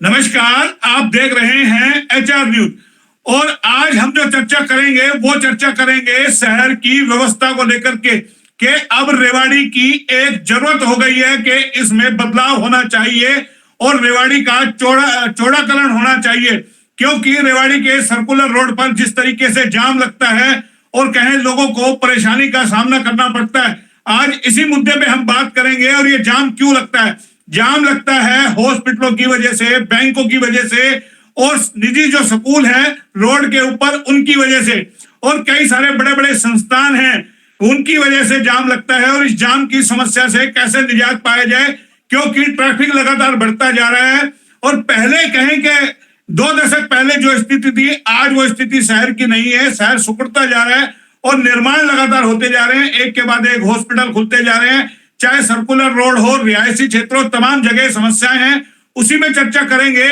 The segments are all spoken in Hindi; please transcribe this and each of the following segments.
नमस्कार, आप देख रहे हैं एचआर न्यूज। और आज हम जो चर्चा करेंगे वो चर्चा करेंगे शहर की व्यवस्था को लेकर के अब रेवाड़ी की एक जरूरत हो गई है कि इसमें बदलाव होना चाहिए और रेवाड़ी का चौड़ाकरण होना चाहिए, क्योंकि रेवाड़ी के सर्कुलर रोड पर जिस तरीके से जाम लगता है और कहें लोगों को परेशानी का सामना करना पड़ता है। आज इसी मुद्दे पे हम बात करेंगे। और ये जाम क्यों लगता है? जाम लगता है हॉस्पिटलों की वजह से, बैंकों की वजह से और निजी जो स्कूल है रोड के ऊपर उनकी वजह से, और कई सारे बड़े बड़े संस्थान हैं उनकी वजह से जाम लगता है। और इस जाम की समस्या से कैसे निजात पाया जाए, क्योंकि ट्रैफिक लगातार बढ़ता जा रहा है। और पहले कहें कि 2 दशक पहले जो स्थिति थी, आज वो स्थिति शहर की नहीं है। शहर सिकुड़ता जा रहा है और निर्माण लगातार होते जा रहे हैं, एक के बाद एक हॉस्पिटल खुलते जा रहे हैं, चाहे सर्कुलर रोड हो, रिहायशी क्षेत्रों, तमाम जगह समस्याएं हैं। उसी में चर्चा करेंगे,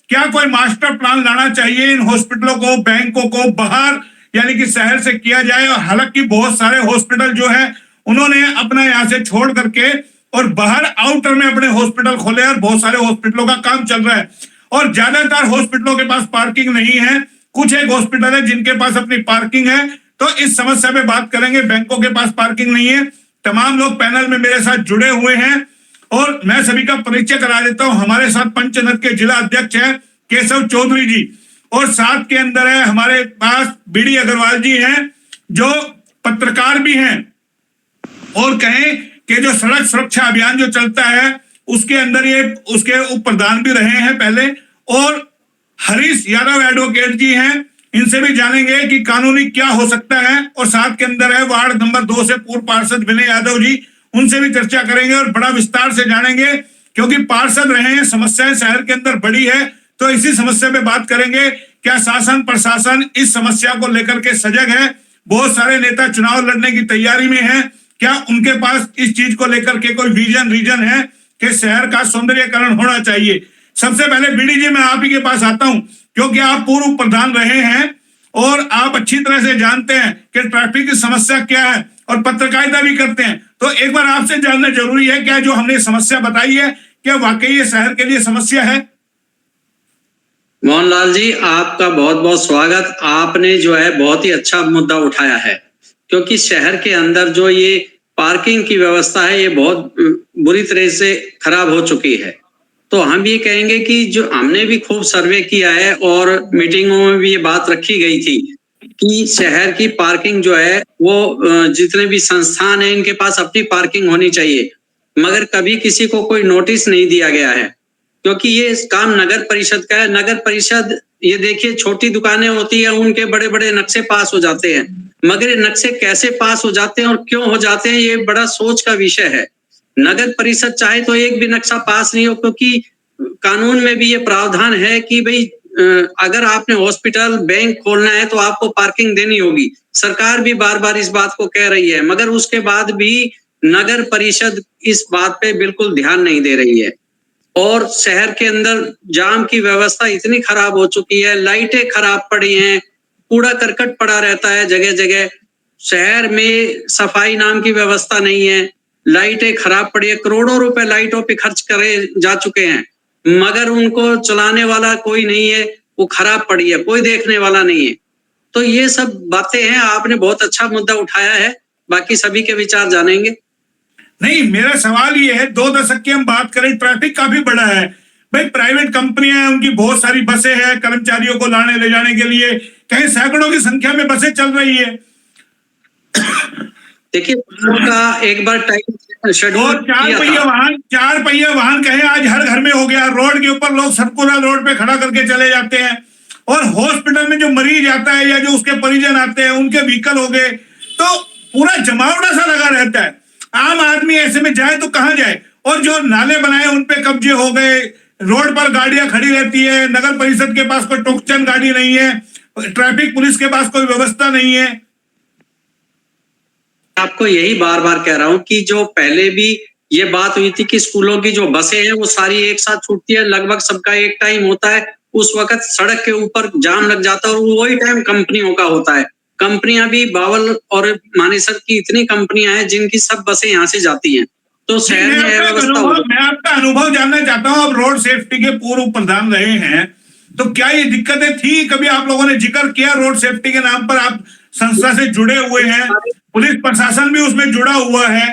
क्या कोई मास्टर प्लान लाना चाहिए इन हॉस्पिटलों को, बैंकों को बाहर यानी कि शहर से किया जाए। और हालांकि बहुत सारे हॉस्पिटल जो है उन्होंने अपना यहाँ से छोड़ करके और बाहर आउटर में अपने हॉस्पिटल खोले और बहुत सारे हॉस्पिटलों का काम चल रहा है। और ज्यादातर हॉस्पिटलों के पास पार्किंग नहीं है, कुछ एक हॉस्पिटल है जिनके पास अपनी पार्किंग है। तो इस समस्या पे बात करेंगे। बैंकों के पास पार्किंग नहीं है। तमाम लोग पैनल में मेरे साथ जुड़े हुए हैं और मैं सभी का परिचय करा देता हूं। हमारे साथ पंचनद के जिला अध्यक्ष हैं केशव चौधरी जी, और साथ के अंदर है हमारे पास बीडी अग्रवाल जी हैं जो पत्रकार भी हैं, और कहें कि जो सड़क सुरक्षा अभियान जो चलता है उसके अंदर ये उसके उप प्रधान भी रहे हैं पहले, और हरीश यादव एडवोकेट जी हैं। इनसे भी जानेंगे कि कानूनी क्या हो सकता है। और साथ के अंदर है वार्ड नंबर 2 से पूर्व पार्षद विनय यादव जी, उनसे भी चर्चा करेंगे और बड़ा विस्तार से जानेंगे, क्योंकि पार्षद रहे हैं, समस्याएं शहर के अंदर बड़ी है। तो इसी समस्या पे बात करेंगे, क्या शासन प्रशासन इस समस्या को लेकर के सजग है? बहुत सारे नेता चुनाव लड़ने की तैयारी में है, क्या उनके पास इस चीज को लेकर के कोई रीजन है कि शहर का सौंदर्यकरण होना चाहिए? सबसे पहले बीडी जी मैं आप ही के पास आता हूं, क्योंकि आप पूर्व प्रधान रहे हैं और आप अच्छी तरह से जानते हैं कि ट्रैफिक की समस्या क्या है और पत्रकारिता भी करते हैं। तो एक बार आपसे जानना जरूरी है, क्या जो हमने समस्या बताई है क्या वाकई ये शहर के लिए समस्या है? मोहनलाल जी, आपका बहुत बहुत स्वागत। आपने जो है बहुत ही अच्छा मुद्दा उठाया है, क्योंकि शहर के अंदर जो ये पार्किंग की व्यवस्था है ये बहुत बुरी तरह से खराब हो चुकी है। तो हम ये कहेंगे कि जो हमने भी खूब सर्वे किया है और मीटिंगों में भी ये बात रखी गई थी कि शहर की पार्किंग जो है वो जितने भी संस्थान हैं इनके पास अपनी पार्किंग होनी चाहिए, मगर कभी किसी को कोई नोटिस नहीं दिया गया है, क्योंकि ये काम नगर परिषद का है। नगर परिषद ये देखिए छोटी दुकानें होती है, उनके बड़े बड़े नक्शे पास हो जाते हैं, मगर ये नक्शे कैसे पास हो जाते हैं और क्यों हो जाते हैं ये बड़ा सोच का विषय है। नगर परिषद चाहे तो एक भी नक्शा पास नहीं हो, क्योंकि कानून में भी ये प्रावधान है कि भाई अगर आपने हॉस्पिटल बैंक खोलना है तो आपको पार्किंग देनी होगी। सरकार भी बार बार इस बात को कह रही है, मगर उसके बाद भी नगर परिषद इस बात पे बिल्कुल ध्यान नहीं दे रही है। और शहर के अंदर जाम की व्यवस्था इतनी खराब हो चुकी है, लाइटें खराब पड़ी हैं, कूड़ा करकट पड़ा रहता है जगह जगह। शहर में सफाई नाम की व्यवस्था नहीं है, लाइटें खराब पड़ी है, करोड़ों रुपए लाइटों पे खर्च करे जा चुके हैं, मगर उनको चलाने वाला कोई नहीं है, वो खराब पड़ी है, कोई देखने वाला नहीं है। तो ये सब बातें हैं। आपने बहुत अच्छा मुद्दा उठाया है, बाकी सभी के विचार जानेंगे। नहीं, मेरा सवाल ये है, 2 दशक की हम बात करें, ट्रैफिक काफी बड़ा है भाई। प्राइवेट कंपनियां हैं, उनकी बहुत सारी बसें हैं कर्मचारियों को लाने ले जाने के लिए, कहीं सैकड़ों की संख्या में बसें चल रही है। देखिए उनका एक बार टाइम शेड्यूल, 4 पहिया वाहन कहे आज हर घर में हो गया। रोड के ऊपर लोग सर्कुलर रोड पे खड़ा करके चले जाते हैं, और हॉस्पिटल में जो मरीज आता है या जो उसके परिजन आते हैं उनके व्हीकल हो गए, तो पूरा जमावड़ा सा लगा रहता है। आम आदमी ऐसे में जाए तो कहां जाए? और जो नाले बनाए उन पे कब्जे हो गए, रोड पर गाड़ियां खड़ी रहती है, नगर परिषद के पास कोई टोकचन गाड़ी नहीं है, ट्रैफिक पुलिस के पास कोई व्यवस्था नहीं है। आपको यही बार बार कह रहा हूं कि जो पहले भी ये बात हुई थी कि स्कूलों की जो बसें हैं वो सारी एक साथ छूटती है, लगभग सबका एक टाइम होता है, उस वक्त सड़क के ऊपर जाम लग जाता है और वही टाइम कंपनियों का होता है। कंपनियां भी बावल और मानेसर की इतनी कंपनियां हैं जिनकी सब बसें यहाँ से जाती हैं। तो शहर में अव्यवस्था हो। मैं आपका अनुभव जानना चाहता हूँ। आप रोड सेफ्टी के पूर्व प्रधान रहे हैं, तो क्या ये दिक्कतें थी? कभी आप लोगों ने जिक्र किया रोड सेफ्टी के नाम पर? आप संस्था से जुड़े हुए हैं, पुलिस प्रशासन भी उसमें जुड़ा हुआ है।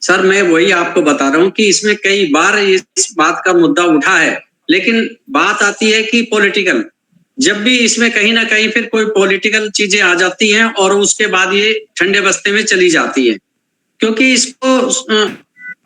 सर मैं वही आपको बता रहा हूँ कि इसमें कई बार इस बात का मुद्दा उठा है, लेकिन बात आती है कि पॉलिटिकल, जब भी इसमें कहीं ना कहीं फिर कोई पॉलिटिकल चीजें आ जाती हैं और उसके बाद ये ठंडे बस्ते में चली जाती है। क्योंकि इसको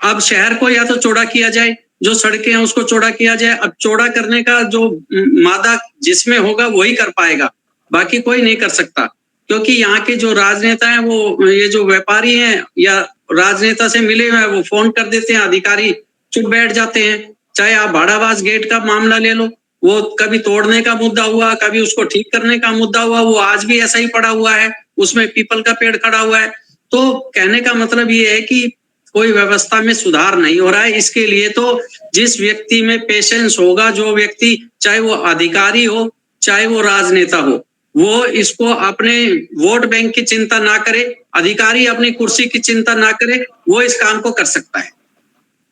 अब शहर को या तो चौड़ा किया जाए, जो सड़कें हैं उसको चौड़ा किया जाए। अब चौड़ा करने का जो मादा जिसमें होगा वही कर पाएगा, बाकी कोई नहीं कर सकता। क्योंकि यहाँ के जो राजनेता हैं, वो ये जो व्यापारी हैं या राजनेता से मिले हुए हैं, वो फोन कर देते हैं, अधिकारी चुप बैठ जाते हैं। चाहे आप भाड़ावास गेट का मामला ले लो, वो कभी तोड़ने का मुद्दा हुआ, कभी उसको ठीक करने का मुद्दा हुआ, वो आज भी ऐसा ही पड़ा हुआ है, उसमें पीपल का पेड़ खड़ा हुआ है। तो कहने का मतलब ये है कि कोई व्यवस्था में सुधार नहीं हो रहा है। इसके लिए तो जिस व्यक्ति में पेशेंस होगा, जो व्यक्ति चाहे वो अधिकारी हो चाहे वो राजनेता हो, वो इसको अपने वोट बैंक की चिंता ना करे, अधिकारी अपनी कुर्सी की चिंता ना करे, वो इस काम को कर सकता है।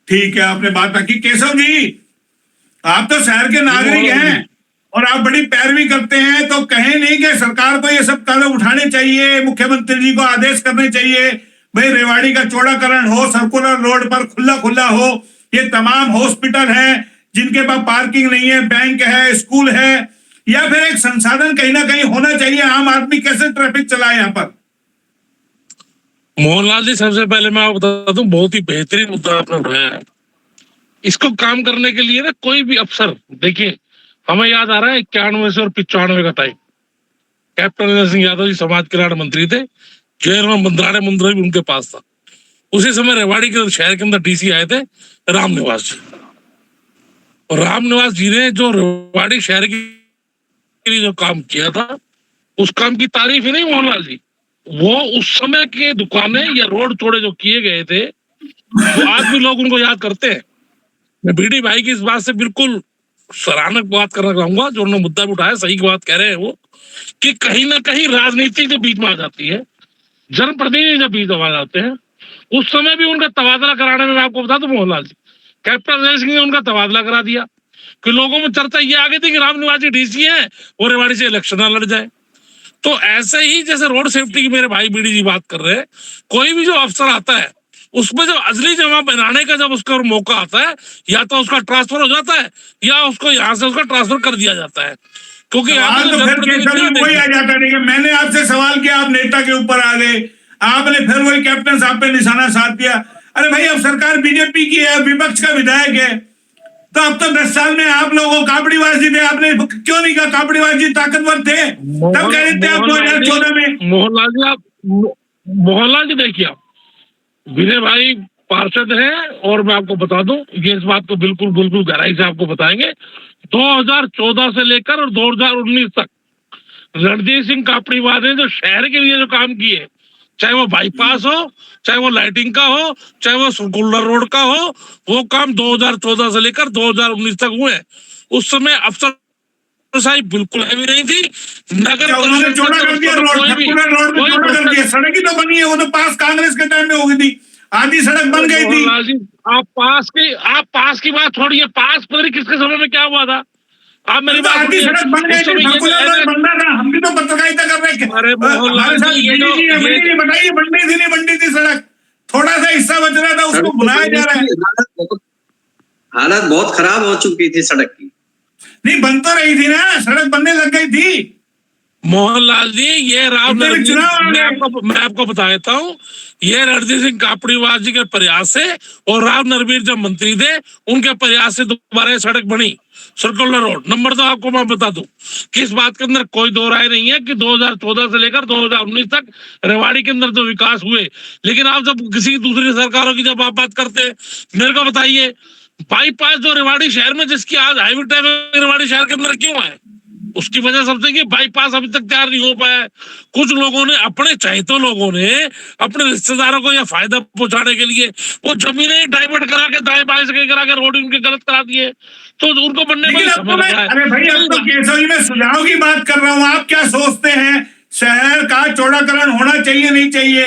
ठीक है, आपने बात रखी। केशव जी, आप तो शहर के नागरिक हैं और आप बड़ी पैरवी करते हैं, तो कहें नहीं कि सरकार को ये सब कदम उठाने चाहिए, मुख्यमंत्री जी को आदेश करने चाहिए, भाई रेवाड़ी का चौड़ाकरण हो, सर्कुलर रोड पर खुला खुला हो, ये तमाम हॉस्पिटल हैं जिनके पास पार्किंग नहीं है, बैंक है, स्कूल है, या फिर एक संसाधन कहीं ना कहीं होना चाहिए। आम आदमी कैसे ट्रैफिक चलाए यहाँ पर? मोहनलाल जी, सबसे पहले मैं आपको बता दूं, बहुत ही बेहतरीन मुद्दा आपने उठाया है। इसको काम करने के लिए ना कोई भी अफसर, देखिए हमें याद आ रहा है 91 से और 95 का टाइम, कैप्टन अजय सिंह यादव जी समाज कल्याण मंत्री थे, जेल में मंत्रालय मंत्री भी उनके पास था। उसी समय रेवाड़ी के शहर के अंदर डीसी आए थे रामनिवास जी, और रामनिवास जी ने जो रेवाड़ी शहर के लिए जो काम किया था, उस काम की तारीफ ही नहीं मोहनलाल जी, वो उस समय के दुकानें या रोड चौड़े जो किए गए थे, वो आज भी लोग उनको याद करते हैं। मैं बीडी भाई की इस बात से बिल्कुल सराहना बात करना चाहूंगा, जो उन्होंने मुद्दा भी उठाया, सही की बात कह रहे हैं वो, कि कहीं ना कहीं राजनीति जब बीच में आ जाती है, जनप्रतिनिधि जब बीच में आ जाते हैं, उस समय भी उनका तबादला कराने में, मैं आपको बता दूं मोहनलाल जी, कैप्टन अजय सिंह ने उनका तबादला करा दिया कि लोगों में चर्चा ये आ गई थी कि रामनिवास जी डीसी है और रेवाड़ी से इलेक्शन ना लड़ जाए। तो ऐसे ही जैसे रोड सेफ्टी की मेरे भाई बीडी जी बात कर रहे हैं, कोई भी जो अफसर आता है, उसमें जब अजली जमा बनाने का जब उसका मौका आता है, या तो उसका ट्रांसफर हो जाता है या उसको यहाँ से उसका ट्रांसफर कर दिया जाता है। क्योंकि तो फिर वही आ जाता है। मैंने आपसे सवाल किया, आप नेता के ऊपर आ गए, आपने फिर वही कैप्टन साहब पे निशाना साध दिया। अरे भाई, अब सरकार बीजेपी की है, विपक्ष का विधायक है, तो अब तो 10 साल में आप लोगों कापड़ीवास जी थे, आपने क्यों नहीं कहा कापड़ीवास जी ताकतवर थे? तब कह रहे थे आप 2014 में। मोहनलाल जी देखिए, आप विनय भाई पार्षद हैं, और मैं आपको बता दूं, ये इस बात को बिल्कुल बिल्कुल गहराई से आपको बताएंगे। 2014 से लेकर और 2019 तक रणजीत सिंह कापड़ीवास ने जो शहर के लिए जो काम किए, चाहे वो बाईपास हो, चाहे वो लाइटिंग का हो, चाहे वो सर्कुलर रोड का हो, वो काम 2014 से लेकर 2019 तक हुए। उस समय अफसर साहब बिल्कुल हैवी नहीं थी, नगर उन्होंने चौड़ा कर दिया रोड, सर्कुलर रोड में चौड़ा कर दिया, सड़क ही तो बनी है, वो तो पास कांग्रेस के टाइम में हो गई थी, आधी सड़क बन गई थी। आप पास की बात छोड़िए, पास पता नहीं किसके समय में क्या हुआ था, आप मेरी बात आधी सड़क बन गई थी, सर्कुलर रोड बनना था, हम भी तो पत्रकारिता कर रहे थे। बताइए, बननी थी नहीं बननी थी सड़क? थोड़ा सा हिस्सा बच रहा था, उसको बुलाया जा रहा है। हालत बहुत खराब हो चुकी थी सड़क की। नहीं, बन तो रही थी ना, सड़क बनने लग गई थी। मोहनलाल जी, ये मैं आपको बता देता हूँ, ये रणजीत सिंह कापड़ीवास जी के प्रयास से और राव नरवीर जब मंत्री थे, उनके प्रयास से दोबारा सड़क बनी, सर्कुलर रोड। नंबर 2 आपको मैं बता दूं कि इस बात के अंदर कोई दो राय नहीं है कि 2014 से लेकर 2019 तक रेवाड़ी के अंदर जो विकास हुए। लेकिन आप जब किसी दूसरी सरकारों की जब आप बात करते हैं, मेरे को बताइए, बाईपास जो रेवाड़ी शहर में, जिसकी आज हाईवे ट्रैफिक रेवाड़ी शहर के अंदर क्यों है? उसकी वजह सबसे कि बाईपास अभी तक तैयार नहीं हो पाया है। कुछ लोगों ने, अपने चहेते लोगों ने, अपने रिश्तेदारों को यह फायदा पहुंचाने के लिए वो जमीनें डाइवर्ट करा के, दाएं बाएं से करा के रोड उनके गलत करा दिए, तो उनको बनने में समय लग रहा है। अरे भाई, अब तो केशव जी, मैं सुझाव की बात कर रहा हूँ, आप क्या सोचते हैं? शहर का चौड़ाकरण होना चाहिए नहीं चाहिए?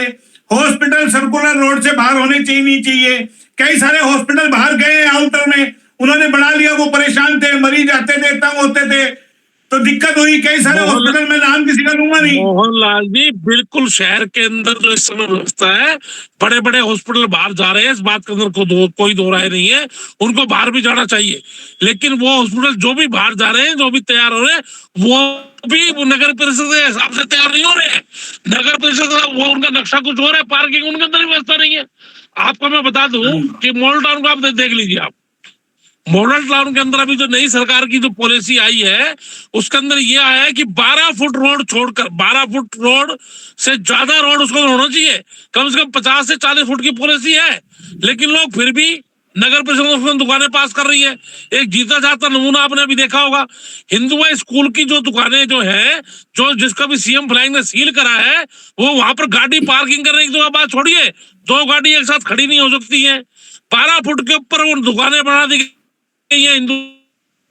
हॉस्पिटल सर्कुलर रोड से बाहर होने चाहिए नहीं चाहिए। कई सारे हॉस्पिटल बाहर गए हैं आउटर में, उन्होंने बढ़ा लिया, वो परेशान थे, मरीज आते थे, तंग होते थे, तो दिक्कत हुई। कई सारे हॉस्पिटल में नाम किसी का लूंगा नहीं। मोहनलाल जी, बिल्कुल शहर के अंदर जो इस समय व्यवस्था है, बड़े बड़े हॉस्पिटल बाहर जा रहे हैं, इस बात के अंदर कोई दो राय नहीं है, उनको बाहर भी जाना चाहिए। लेकिन वो हॉस्पिटल जो भी बाहर जा रहे हैं, जो भी तैयार हो रहे हैं, वो भी वो नगर परिषद के हिसाब से तैयार नहीं हो रहे हैं। नगर परिषद का वो उनका नक्शा कुछ और है, पार्किंग उनके अंदर व्यवस्था नहीं है। आपको मैं बता दूं कि मॉडल टाउन को आप देख लीजिए। आप मॉडल टाउन के अंदर अभी जो नई सरकार की जो पॉलिसी आई है, उसके अंदर ये आया है कि 12 फुट रोड छोड़कर, 12 फुट रोड से ज्यादा रोड उसको होना चाहिए। कम से कम 50 से 40 फुट की पॉलिसी है, लेकिन लोग फिर भी नगर परिषद में दुकानें पास कर रही है। एक जीता जाता नमूना आपने अभी देखा होगा, हिंदुआ स्कूल की जो दुकानें जो है, जो जिसका भी सीएम फ्लाइंग ने सील करा है, वो वहां पर गाड़ी पार्किंग करने की तो बात छोड़िए, 2 गाड़ी एक साथ खड़ी नहीं हो सकती है। 12 फुट के ऊपर वो दुकानें बना दी ये हिंदू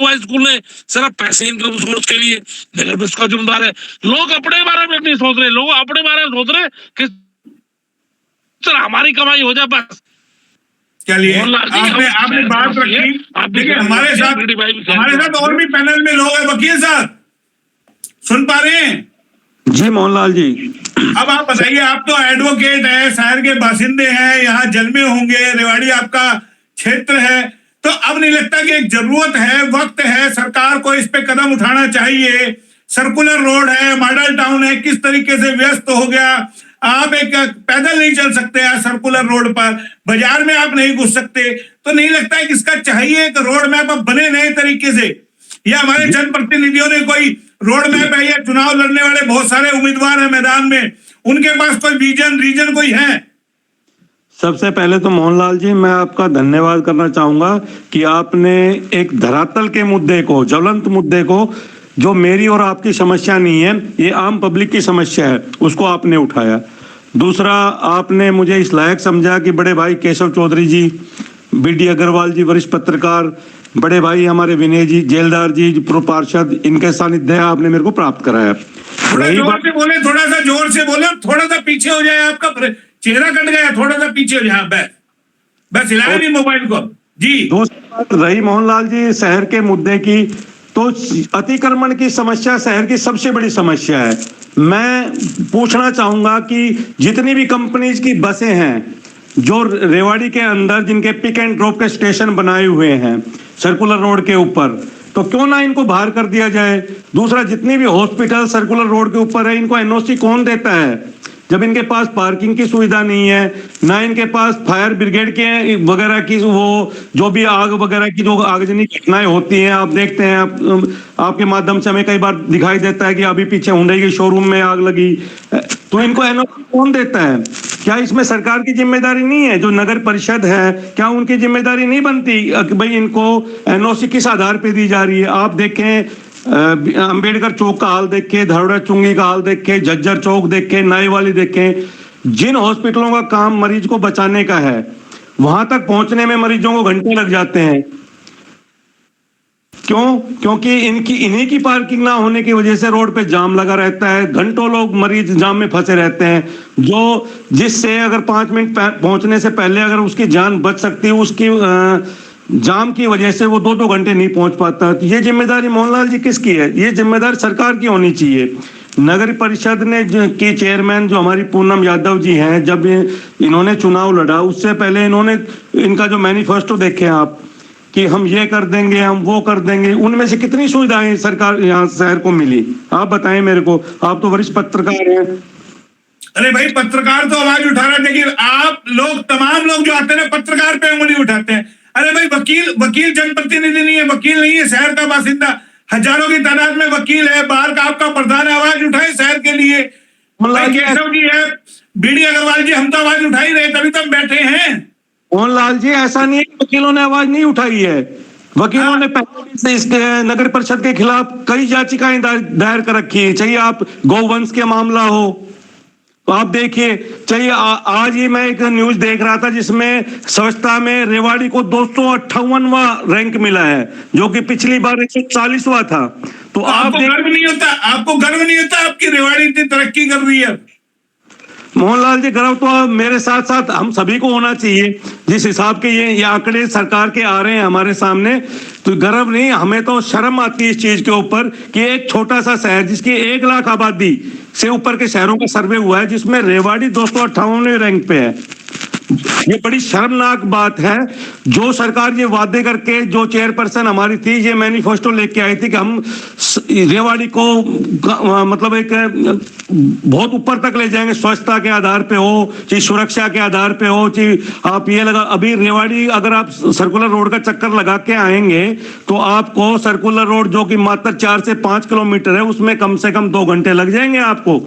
स्कूल ने सिर्फ पैसे इनकम सोर्स के लिए। नगर परिषद का जिम्मेदार है। लोग अपने बारे में नहीं सोच रहे, लोग अपने बारे में सोच रहे कि चल हमारी कमाई हो जाए बस। चलिए, आपने बात रखी। देखिए, हमारे साथ और भी पैनल में लोग हैं। वकील साहब सुन पा रहे हैं? जी मोहनलाल जी। अब आप बताइए, आप तो एडवोकेट है, शहर के बासिंदे हैं, यहाँ जन्मे होंगे, रेवाड़ी आपका क्षेत्र है, तो अब नहीं लगता कि एक जरूरत है, वक्त है, सरकार को इस पे कदम उठाना चाहिए? सर्कुलर रोड है, मॉडल टाउन है, किस तरीके से व्यस्त हो गया। आप एक पैदल नहीं चल सकते सर्कुलर रोड पर, बाजार में आप नहीं घुस सकते, तो नहीं लगता है कि इसका चाहिए एक रोड मैप अब बने नए तरीके से, या हमारे जनप्रतिनिधियों ने कोई रोड मैप है, या चुनाव लड़ने वाले बहुत सारे उम्मीदवार हैं मैदान में, उनके पास कोई विजन रीजन कोई है? सबसे पहले तो मोहनलाल जी, मैं आपका धन्यवाद करना चाहूंगा कि आपने एक धरातल के मुद्दे को, ज्वलंत मुद्दे को, जो मेरी और आपकी समस्या नहीं है, ये आम पब्लिक की समस्या है, उसको आपने उठाया। दूसरा, आपने मुझे इस लायक समझा कि बड़े भाई केशव चौधरी जी, बीडी अग्रवाल जी वरिष्ठ पत्रकार, बड़े भाई हमारे विनय जी जेलदार जी पूर्व पार्षद, इनके सानिध्य आपने मेरे को प्राप्त कराया। थोड़ा जोर से बोले, थोड़ा सा जोर से बोले, थोड़ा सा पीछे हो जाए, आपका चेहरा कट गया, थोड़ा सा पीछे हो जाए, बस हिलाए नहीं मोबाइल को जी। दूसरी बात रही मोहनलाल जी शहर के मुद्दे की, तो अतिक्रमण की समस्या शहर की सबसे बड़ी समस्या है। मैं पूछना चाहूंगा कि जितनी भी कंपनीज की बसें हैं जो रेवाड़ी के अंदर, जिनके पिक एंड ड्रॉप के स्टेशन बनाए हुए हैं सर्कुलर रोड के ऊपर, तो क्यों ना इनको बाहर कर दिया जाए। दूसरा, जितनी भी हॉस्पिटल सर्कुलर रोड के ऊपर है, इनको एनओसी कौन देता है जब इनके पास पार्किंग की सुविधा नहीं है, ना इनके पास फायर ब्रिगेड के वगैरह की, वो जो भी आग वगैरह की जो आगजनी घटनाएं होती हैं, आप देखते हैं, आपके माध्यम से हमें कई बार दिखाई देता है कि अभी पीछे हुंडई के शोरूम में आग लगी, तो इनको एनओसी कौन देता है? क्या इसमें सरकार की जिम्मेदारी नहीं है? जो नगर परिषद है, क्या उनकी जिम्मेदारी नहीं बनती कि भाई इनको एनओसी किस आधार पर दी जा रही है? आप देखें, अंबेडकर चौक का हाल देखें, धरोड़ा चुंगी का हाल देखें, झज्जर चौक देखें, नाई वाली देखें, जिन हॉस्पिटलों का काम मरीज को बचाने का है, वहां तक पहुंचने में मरीजों को घंटे लग जाते हैं। क्यों? क्योंकि इन्हीं की पार्किंग ना होने की वजह से रोड पे जाम लगा रहता है, घंटों लोग मरीज जाम में फंसे रहते हैं, जो जिससे अगर 5 मिनट पहुंचने से पहले अगर उसकी जान बच सकती है, उसकी जाम की वजह से वो 2-2 घंटे नहीं पहुंच पाता। तो ये जिम्मेदारी मोहनलाल जी किसकी है? ये जिम्मेदारी सरकार की होनी चाहिए। नगर परिषद ने की चेयरमैन जो हमारी पूनम यादव जी हैं, जब इन्होंने चुनाव लड़ा, उससे पहले इन्होंने इनका जो मैनिफेस्टो देखे आप कि हम ये कर देंगे, हम वो कर देंगे, उनमें से कितनी सुविधाएं सरकार यहाँ शहर को मिली? आप बताएं मेरे को, आप तो वरिष्ठ पत्रकार हैं। अरे भाई, पत्रकार तो आवाज उठा रहे थे कि आप लोग, तमाम लोग जो आते हैं पत्रकार पे उंगली उठाते हैं। अरे भाई, वकील जनप्रतिनिधि नहीं है, वकील नहीं है, शहर का बासिंदा, हजारों की तादाद में वकील है, बाहर का आपका प्रधान आवाज उठाए शहर के लिए। केशव जी है, बीडी अग्रवाल जी, हम तो आवाज उठा ही रहे, तभी तो हम बैठे हैं। मोहनलाल जी, ऐसा नहीं है कि वकीलों ने आवाज नहीं उठाई है। वकीलों ने पहले से इस नगर परिषद के खिलाफ कई याचिकाएं दायर कर रखी है, चाहिए आप गौवंश के मामला हो, तो आप देखिए, चाहिए आज ही मैं एक न्यूज देख रहा था जिसमें स्वच्छता में रेवाड़ी को 258वां रैंक मिला है, जो कि पिछली बार 140वां था। तो आपको गर्व नहीं होता? आपको गर्व नहीं होता आपकी रेवाड़ी इतनी तरक्की कर रही है? मोहनलाल जी, गर्व तो मेरे साथ साथ हम सभी को होना चाहिए। जिस हिसाब के ये आंकड़े सरकार के आ रहे हैं हमारे सामने, तो गर्व नहीं, हमें तो शर्म आती है इस चीज के ऊपर कि एक छोटा सा शहर जिसकी 1 लाख आबादी से ऊपर के शहरों का सर्वे हुआ है, जिसमें रेवाड़ी 258वें रैंक पे है। ये बड़ी शर्मनाक बात है। जो सरकार ये वादे करके, जो चेयरपर्सन हमारी थी, ये मैनिफेस्टो लेके आई थी कि हम रेवाड़ी को मतलब एक बहुत ऊपर तक ले जाएंगे, स्वच्छता के आधार पे हो, चाहे सुरक्षा के आधार पे हो, चाहे आप ये लगा, अभी रेवाड़ी अगर आप सर्कुलर रोड का चक्कर लगा के आएंगे तो आपको सर्कुलर रोड जो कि मात्र 4 से 5 किलोमीटर है, उसमें कम से कम 2 घंटे लग जाएंगे आपको।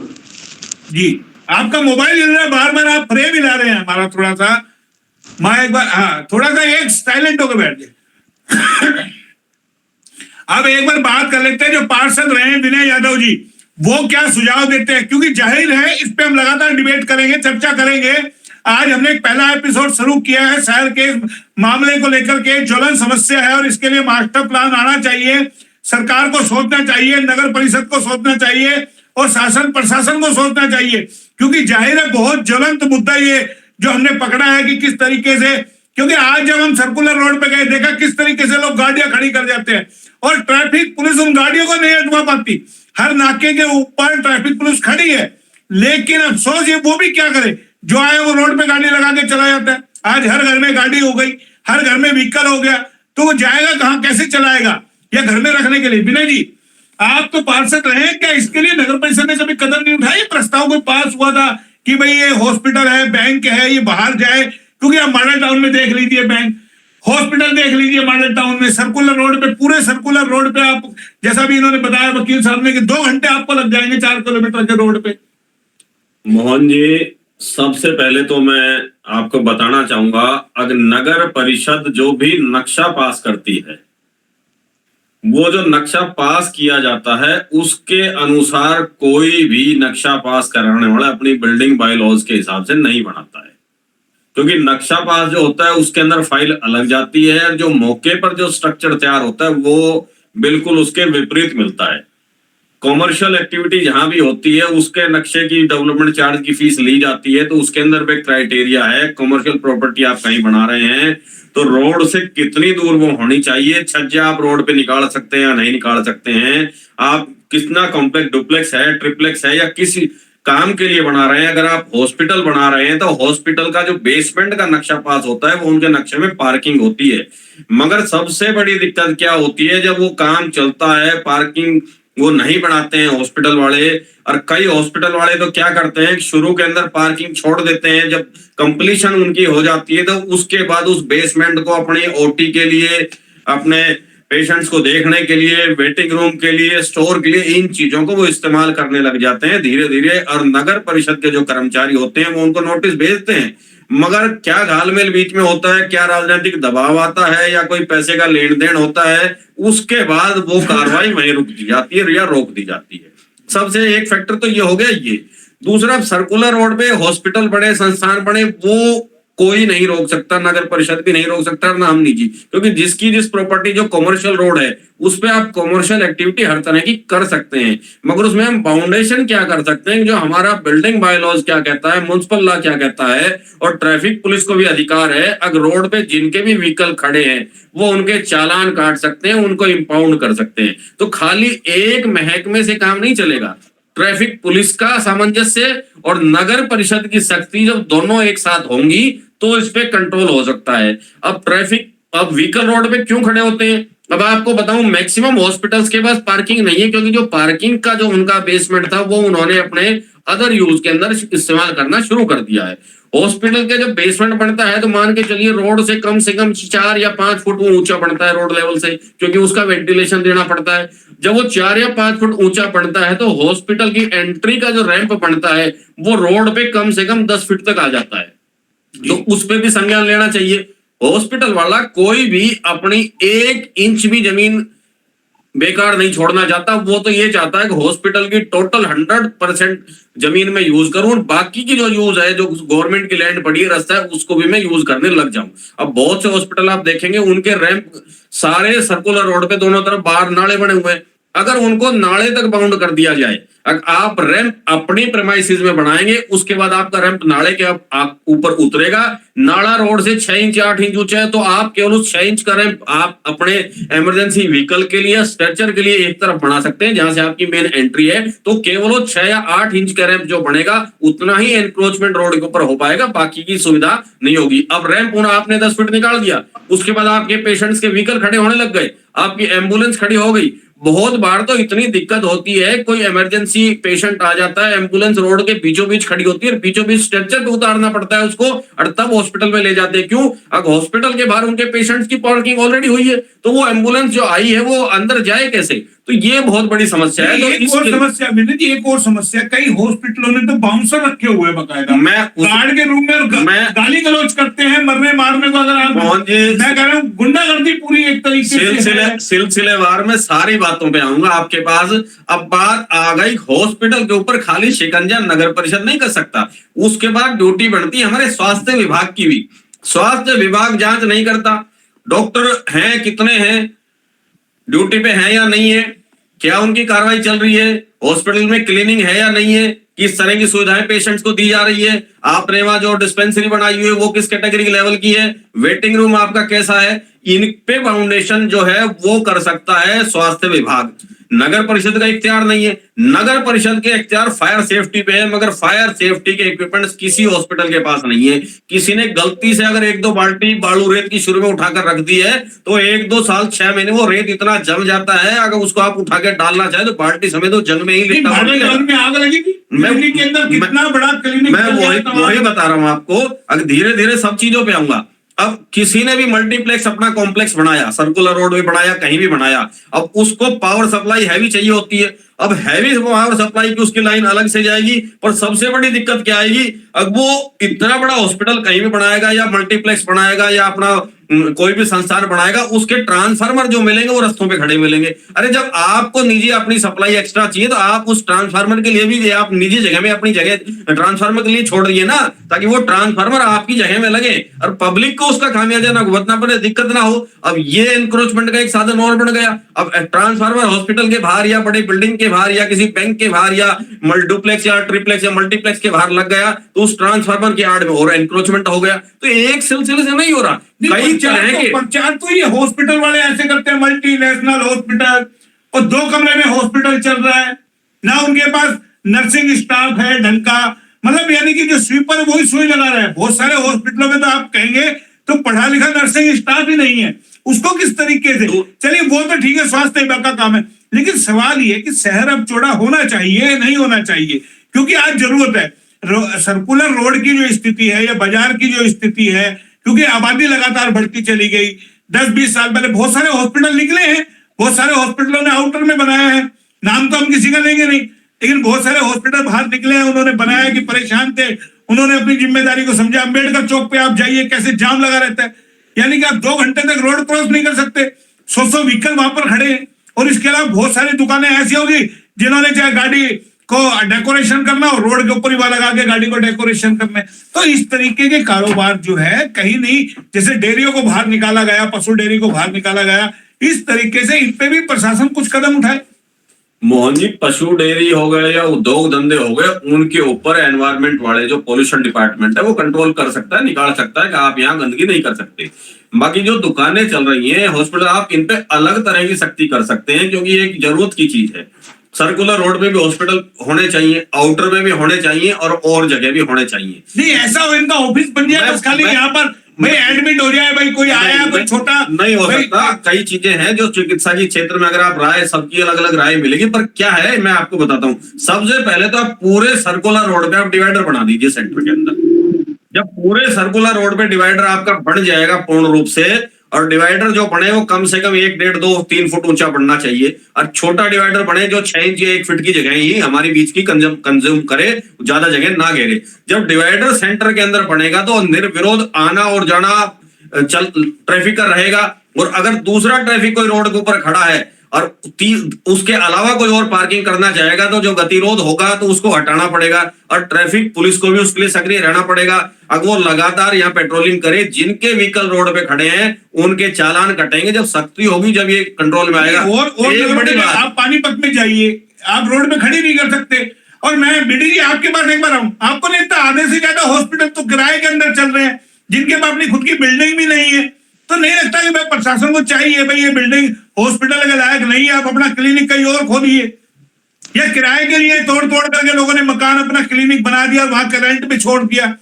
जी, आपका मोबाइल हिल रहा है, बार बार आप फ्रेम हिला रहे हैं हमारा, थोड़ा सा मैं एक बार, हाँ थोड़ा सा एक साइलेंट होकर बैठ जाए। अब एक बार बात कर लेते हैं, जो पार्षद रहे हैं विनय यादव जी, वो क्या सुझाव देते हैं, क्योंकि जाहिर है इस पे हम लगातार डिबेट करेंगे, चर्चा करेंगे। आज हमने एक पहला एपिसोड शुरू किया है, शहर के मामले को लेकर के ज्वलन समस्या है और इसके लिए मास्टर प्लान आना चाहिए, सरकार को सोचना चाहिए, नगर परिषद को सोचना चाहिए और शासन प्रशासन को सोचना चाहिए, क्योंकि जाहिर है बहुत ज्वलंत मुद्दा ये जो हमने पकड़ा है कि किस तरीके से, क्योंकि आज जब हम सर्कुलर रोड पे गए, देखा किस तरीके से लोग गाड़ियां खड़ी कर जाते हैं और ट्रैफिक पुलिस उन गाड़ियों को नहीं हटवा पाती। हर नाके के ऊपर ट्रैफिक पुलिस खड़ी है, लेकिन अफसोस ये वो भी क्या करे, जो आए वो रोड पे गाड़ी लगा के चला जाता है। आज हर घर में गाड़ी हो गई, हर घर में व्हीकल हो गया, तो वो जाएगा कहाँ, कैसे चलाएगा, या घर में रखने के लिए। विनय जी, आप तो पार्षद रहे, क्या इसके लिए नगर परिषद ने कभी कदम नहीं उठाया? प्रस्ताव कोई पास हुआ था कि भाई ये हॉस्पिटल है, बैंक है, ये बाहर जाए, क्योंकि आप मॉडल टाउन में देख लीजिए, बैंक हॉस्पिटल देख लीजिए मॉडल टाउन में, सर्कुलर रोड पे, पूरे सर्कुलर रोड पे आप, जैसा भी इन्होंने बताया वकील साहब ने, कि 2 घंटे आपको लग जाएंगे 4 किलोमीटर के रोड पे। मोहन जी, सबसे पहले तो मैं आपको बताना चाहूंगा, अगर नगर परिषद जो भी नक्शा पास करती है, वो जो नक्शा पास किया जाता है उसके अनुसार कोई भी नक्शा पास कराने वाला अपनी बिल्डिंग बाय लॉज के हिसाब से नहीं बनाता है, क्योंकि नक्शा पास जो होता है उसके अंदर फाइल अलग जाती है और जो मौके पर जो स्ट्रक्चर तैयार होता है वो बिल्कुल उसके विपरीत मिलता है। कॉमर्शियल एक्टिविटी जहां भी होती है उसके नक्शे की डेवलपमेंट चार्ज की फीस ली जाती है, तो उसके अंदर भी क्राइटेरिया है। कॉमर्शियल प्रॉपर्टी आप कहीं बना रहे हैं तो रोड से कितनी दूर वो होनी चाहिए, छज्जा आप रोड पे निकाल सकते हैं या नहीं निकाल सकते हैं, आप कितना कॉम्प्लेक्स डुप्लेक्स है, ट्रिप्लेक्स है, या किस काम के लिए बना रहे हैं। अगर आप हॉस्पिटल बना रहे हैं तो हॉस्पिटल का जो बेसमेंट का नक्शा पास होता है वो उनके नक्शे में पार्किंग होती है। मगर सबसे बड़ी दिक्कत क्या होती है, जब वो काम चलता है पार्किंग वो नहीं बनाते हैं हॉस्पिटल वाले, और कई हॉस्पिटल वाले तो क्या करते हैं शुरू के अंदर पार्किंग छोड़ देते हैं, जब कंप्लीशन उनकी हो जाती है तो उसके बाद उस बेसमेंट को अपने ओटी के लिए, अपने पेशेंट्स को देखने के लिए, वेटिंग रूम के लिए, स्टोर के लिए, इन चीजों को वो इस्तेमाल करने लग जाते हैं धीरे धीरे। और नगर परिषद के जो कर्मचारी होते हैं वो उनको नोटिस भेजते हैं, मगर क्या घालमेल बीच में होता है, क्या राजनीतिक दबाव आता है या कोई पैसे का लेन देन होता है, उसके बाद वो कार्रवाई वहीं रुक दी जाती है या रोक दी जाती है। सबसे एक फैक्टर तो ये हो गया ये। दूसरा, सर्कुलर रोड पे हॉस्पिटल बने, संस्थान बने, वो कोई नहीं रोक सकता, नगर परिषद भी नहीं रोक सकता, ना हम निजी, क्योंकि जिसकी जिस प्रॉपर्टी जो कॉमर्शियल रोड है उस पे आप कॉमर्शियल एक्टिविटी हर तरह की कर सकते हैं, मगर उसमें हम फाउंडेशन क्या कर सकते हैं, जो हमारा बिल्डिंग बाय लॉज क्या कहता है, म्युनिसिपल लॉ क्या कहता है, और ट्रैफिक पुलिस को भी अधिकार है अगर रोड पे जिनके भी व्हीकल खड़े हैं वो उनके चालान काट सकते हैं, उनको इंपाउंड कर सकते हैं। तो खाली एक महकमे से काम नहीं चलेगा, ट्रैफिक पुलिस का सामंजस्य और नगर परिषद की सख्ती जब दोनों एक साथ होंगी तो इस पे कंट्रोल हो सकता है। अब व्हीकल रोड पे क्यों खड़े होते हैं, अब आपको बताऊं, मैक्सिमम हॉस्पिटल्स के पास पार्किंग नहीं है, क्योंकि जो पार्किंग का जो उनका बेसमेंट था वो उन्होंने अपने अदर यूज के अंदर इस्तेमाल करना शुरू कर दिया है। हॉस्पिटल के जब बेसमेंट बनता है तो मान के चलिए रोड से कम 4 या 5 फुट वो ऊंचा बनता है रोड लेवल से, क्योंकि उसका वेंटिलेशन देना पड़ता है। जब वो 4 या 5 फुट ऊंचा बनता है तो हॉस्पिटल की एंट्री का जो रैंप बनता है वो रोड पे कम से कम 10 फीट तक आ जाता है, तो उस पे भी संज्ञान लेना चाहिए। हॉस्पिटल वाला कोई भी अपनी 1 इंच भी जमीन बेकार नहीं छोड़ना चाहता, वो तो ये चाहता है कि हॉस्पिटल की टोटल 100% जमीन में यूज करूं, बाकी की जो यूज है, जो गवर्नमेंट की लैंड पड़ी है, रास्ता है, उसको भी मैं यूज करने लग जाऊं। अब बहुत से हॉस्पिटल आप देखेंगे उनके रैंप सारे सर्कुलर रोड पे दोनों तरफ बाहर नाले बने हुए हैं, अगर उनको नाले तक बाउंड कर दिया जाए, अगर आप रैंप अपनी प्रेमाइसिस में बनाएंगे, उसके बाद आपका रैंप नाले के आप ऊपर उतरेगा, नाला रोड से 6 इंच 8 इंच ऊंचा है, तो आप केवल उस 6 इंच का रैंप आप अपने इमरजेंसी व्हीकल के लिए, स्ट्रेचर के लिए एक तरफ बना सकते हैं, जहां से आपकी मेन एंट्री है, तो केवल वो 6 या 8 इंच का रैंप जो बनेगा उतना ही एनक्रोचमेंट रोड के ऊपर हो पाएगा, बाकी की सुविधा नहीं होगी। अब रैंप आपने 10 फीट निकाल दिया, उसके बाद आपके पेशेंट्स के व्हीकल खड़े होने लग गए, आपकी एम्बुलेंस खड़ी हो गई। बहुत बार तो इतनी दिक्कत होती है, कोई इमरजेंसी पेशेंट आ जाता है, एम्बुलेंस रोड के बीचों बीच खड़ी होती है, बीचों बीच स्ट्रेचर पे उतारना पड़ता है उसको, और तब हॉस्पिटल में ले जाते हैं। क्यों? अगर हॉस्पिटल के बाहर उनके पेशेंट्स की पार्किंग ऑलरेडी हुई है, तो वो एम्बुलेंस जो आई है वो अंदर जाए कैसे? तो ये बहुत बड़ी समस्या है। तो एक और समस्या विनीत जी, एक और समस्या, कई हॉस्पिटलों ने तो बाउंसर रखे हुए हैं बकायदा, गार्ड के रूम में गाली गलौज करते हैं, मरने मारने को। अगर आप, मैं कह रहा हूँ गुंडागर्दी पूरी एक तरीके से सिलसिलेवार में सारी बातों पे आऊंगा आपके पास। अब बात आ गई हॉस्पिटल के ऊपर खाली शिकंजा नगर परिषद नहीं कर सकता, उसके बाद ड्यूटी बढ़ती है हमारे स्वास्थ्य विभाग की भी। स्वास्थ्य विभाग जांच नहीं करता, डॉक्टर हैं कितने हैं, ड्यूटी पे है या नहीं है, क्या उनकी कार्रवाई चल रही है, हॉस्पिटल में क्लीनिंग है या नहीं है, किस तरह की सुविधाएं पेशेंट्स को दी जा रही है, आपने वहां जो डिस्पेंसरी बनाई हुई है वो किस कैटेगरी लेवल की है, वेटिंग रूम आपका कैसा है, इन पे फाउंडेशन जो है वो कर सकता है स्वास्थ्य विभाग। नगर परिषद का इख्तियार नहीं है। नगर परिषद के इख्तियार फायर सेफ्टी पे है, मगर फायर सेफ्टी के इक्विपमेंट्स किसी हॉस्पिटल के पास नहीं है। किसी ने गलती से अगर 1-2 बाल्टी बालू रेत की शुरू में उठाकर रख दी है, तो 1-2 साल 6 महीने वो रेत इतना जम जाता है, अगर उसको आप उठा के डालना चाहे तो बाल्टी समेत तो जंग में ही लिपटा आग लगेगी। के अंदर कितना बड़ा क्लिनिक, मैं वही बता रहा हूं आपको। अगर धीरे धीरे सब चीजों पे आऊंगा। अब किसी ने भी मल्टीप्लेक्स अपना कॉम्प्लेक्स बनाया, सर्कुलर रोड में बनाया, कहीं भी बनाया, अब उसको पावर सप्लाई हैवी चाहिए होती है। अब हैवी पावर सप्लाई की उसकी लाइन अलग से जाएगी, पर सबसे बड़ी दिक्कत क्या आएगी, अब वो इतना बड़ा हॉस्पिटल कहीं भी बनाएगा या मल्टीप्लेक्स बनाएगा या अपना कोई भी संस्थान बनाएगा, उसके ट्रांसफार्मर जो मिलेंगे वो रस्तों पे खड़े मिलेंगे। अरे जब आपको निजी अपनी सप्लाई एक्स्ट्रा चाहिए तो आप उस ट्रांसफार्मर के लिए भी आप निजी जगह में अपनी जगह ट्रांसफार्मर के लिए छोड़ दिए ना, ताकि वो ट्रांसफार्मर आपकी जगह में लगे और पब्लिक को उसका खामियाजा ना भुगतना पड़े, दिक्कत ना हो। अब ये एनक्रोचमेंट का एक साधन और बन गया। अब ट्रांसफार्मर हॉस्पिटल के बाहर या बड़ी बिल्डिंग के बाहर या किसी बैंक के बाहर या डुप्लेक्स या ट्रिप्लेक्स या मल्टीप्लेक्स के बाहर लग गया, तो उस ट्रांसफार्मर की आड़ में और एनक्रोचमेंट हो गया। तो एक सिलसिले से नहीं हो रहा, कई तरह के प्रचार तो ये हॉस्पिटल वाले ऐसे करते हैं, मल्टीनेशनल हॉस्पिटल, और 2 कमरे में हॉस्पिटल चल रहा है ना, उनके पास नर्सिंग स्टाफ है ढंग का, मतलब यानी कि जो स्वीपर वही सुई लगा रहा है। बहुत सारे हॉस्पिटलों में तो आप कहेंगे तो पढ़ा लिखा नर्सिंग स्टाफ ही नहीं है, उसको किस तरीके से, चलिए वो तो ठीक है, स्वास्थ्य विभाग का काम है, लेकिन सवाल ये कि शहर अब चौड़ा होना चाहिए नहीं होना चाहिए, क्योंकि आज जरूरत है। सर्कुलर रोड की जो स्थिति है या बाजार की जो स्थिति है, क्योंकि आबादी लगातार बढ़ती चली गई, 10-20 साल पहले बहुत सारे हॉस्पिटल निकले हैं, बहुत सारे हॉस्पिटलों ने आउटर में बनाया है, नाम तो हम किसी का लेंगे नहीं, लेकिन बहुत सारे हॉस्पिटल बाहर निकले हैं, उन्होंने बनाया कि परेशान थे, उन्होंने अपनी जिम्मेदारी को समझा। अम्बेडकर चौक पे आप जाइए, कैसे जाम लगा रहता है, यानी कि आप 2 घंटे तक रोड क्रॉस नहीं कर सकते, 100 व्हीकल वहां पर खड़े हैं। और इसके अलावा बहुत सारी दुकानें ऐसी होगी जिन्होंने चाहे गाड़ी को डेकोरेशन करना और रोड के ऊपर ही लगा के गाड़ी को डेकोरेशन करना है। तो इस तरीके के कारोबार जो है कहीं नहीं, जैसे डेयरियों को बाहर निकाला गया, पशु डेयरी को बाहर निकाला गया, इस तरीके से इन पे भी प्रशासन कुछ कदम उठाए। मोहन जी, पशु डेयरी हो गए या उद्योग धंधे हो गए, उनके ऊपर एनवायरमेंट वाले जो पोल्यूशन डिपार्टमेंट है वो कंट्रोल कर सकता है, निकाल सकता है कि आप यहाँ गंदगी नहीं कर सकते। बाकी जो दुकानें चल रही हैं, हॉस्पिटल, आप इन पे अलग तरह की सख्ती कर सकते हैं, क्योंकि ये एक जरूरत की चीज है। सर्कुलर रोड पे भी हॉस्पिटल होने चाहिए, आउटर में भी होने चाहिए और जगह भी होने चाहिए। नहीं ऐसा हो इनका ऑफिस बन जाए, बस खाली यहाँ पर भाई एडमिट हो जाए, भाई कोई आया कोई छोटा नहीं हो सकता। कई चीजें हैं जो चिकित्सा के क्षेत्र में अगर आप राय, सबकी अलग अलग राय मिलेगी, पर क्या है मैं आपको बताता हूँ। सबसे पहले तो आप पूरे सर्कुलर रोड पे आप डिवाइडर बना दीजिए सेंटर के अंदर। जब पूरे सर्कुलर रोड पे डिवाइडर आपका बढ़ जाएगा पूर्ण रूप से, और डिवाइडर जो बने वो कम से कम 1, 1.5, 2, 3 फुट ऊंचा बनना चाहिए, और छोटा डिवाइडर बने जो 6 इंच या 1 फीट की जगह ही हमारी बीच की कंज्यूम करे, ज्यादा जगह ना घेरे। जब डिवाइडर सेंटर के अंदर बनेगा तो निर्विरोध आना और जाना ट्रैफिक का रहेगा। और अगर दूसरा ट्रैफिक कोई रोड के ऊपर खड़ा है और उसके अलावा कोई और पार्किंग करना चाहेगा तो जो गतिरोध होगा तो उसको हटाना पड़ेगा, और ट्रैफिक पुलिस को भी उसके लिए सक्रिय रहना पड़ेगा। अगर वो लगातार यहाँ पेट्रोलिंग करे, जिनके व्हीकल रोड पे खड़े हैं उनके चालान कटेंगे जब सख्ती होगी, जब ये कंट्रोल में आएगा। और एक बड़ी बात, आप पानीपत में जाइए, आप रोड पे खड़ी नहीं कर सकते। और मैं बीडी जी आपके पास एक बार आऊं, आपको नहीं लगता आधे से ज्यादा हॉस्पिटल तो किराए के अंदर चल रहे हैं, जिनके पास अपनी खुद की बिल्डिंग भी नहीं है? तो नहीं लगता कि भाई प्रशासन को चाहिए भाई ये बिल्डिंग हॉस्पिटल के लायक नहीं है, आप अपना क्लिनिक कहीं और खोलिए, या किराए के लिए तोड़ तोड़ करके लोगों ने मकान अपना क्लिनिक बना दिया, वहां के रेंट पे छोड़ दिया।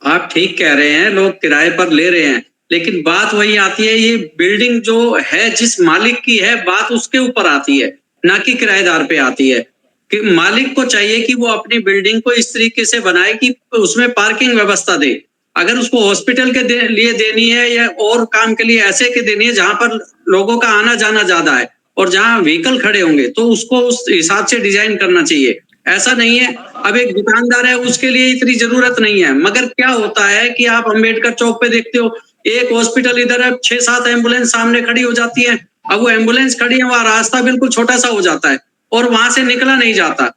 आप ठीक कह रहे हैं, लोग किराए पर ले रहे हैं, लेकिन बात वही आती है, ये बिल्डिंग जो है जिस मालिक की है, बात उसके ऊपर आती है, ना कि किराएदार पे आती है। कि मालिक को चाहिए कि वो अपनी बिल्डिंग को इस तरीके से बनाए कि उसमें पार्किंग व्यवस्था दे। अगर उसको हॉस्पिटल के लिए देनी है या और काम के लिए ऐसे के देनी है जहां पर लोगों का आना जाना ज्यादा है और जहां व्हीकल खड़े होंगे, तो उसको उस हिसाब से डिजाइन करना चाहिए। ऐसा नहीं है अब एक दुकानदार है उसके लिए इतनी जरूरत नहीं है, मगर क्या होता है कि आप अंबेडकर चौक पे देखते हो, एक हॉस्पिटल इधर है, 6-7 एम्बुलेंस सामने खड़ी हो जाती है। अब वो एम्बुलेंस खड़ी है, वहां रास्ता बिल्कुल छोटा सा हो जाता है और वहां से निकला नहीं जाता।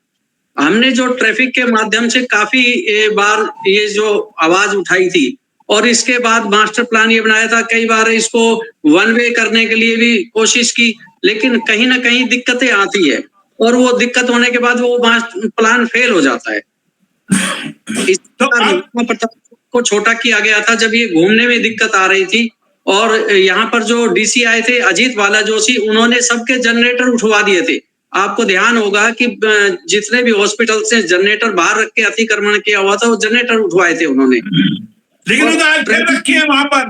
हमने जो ट्रैफिक के माध्यम से काफी बार ये जो आवाज उठाई थी, और इसके बाद मास्टर प्लान ये बनाया था, कई बार इसको वन वे करने के लिए भी कोशिश की, लेकिन कहीं ना कहीं दिक्कतें आती है, और वो दिक्कत होने के बाद वो मास्टर प्लान फेल हो जाता है। इस को छोटा किया गया था जब ये घूमने में दिक्कत आ रही थी, और यहाँ पर जो डीसी आए थे अजीत बाला जोशी, उन्होंने सबके जनरेटर उठवा दिए थे। आपको ध्यान होगा कि जितने भी हॉस्पिटल से जनरेटर बाहर रख के अतिक्रमण किया हुआ था, वो जनरेटर उठवाए थे उन्होंने, लेकिन वो तो आज फिर रखी है वहां पर।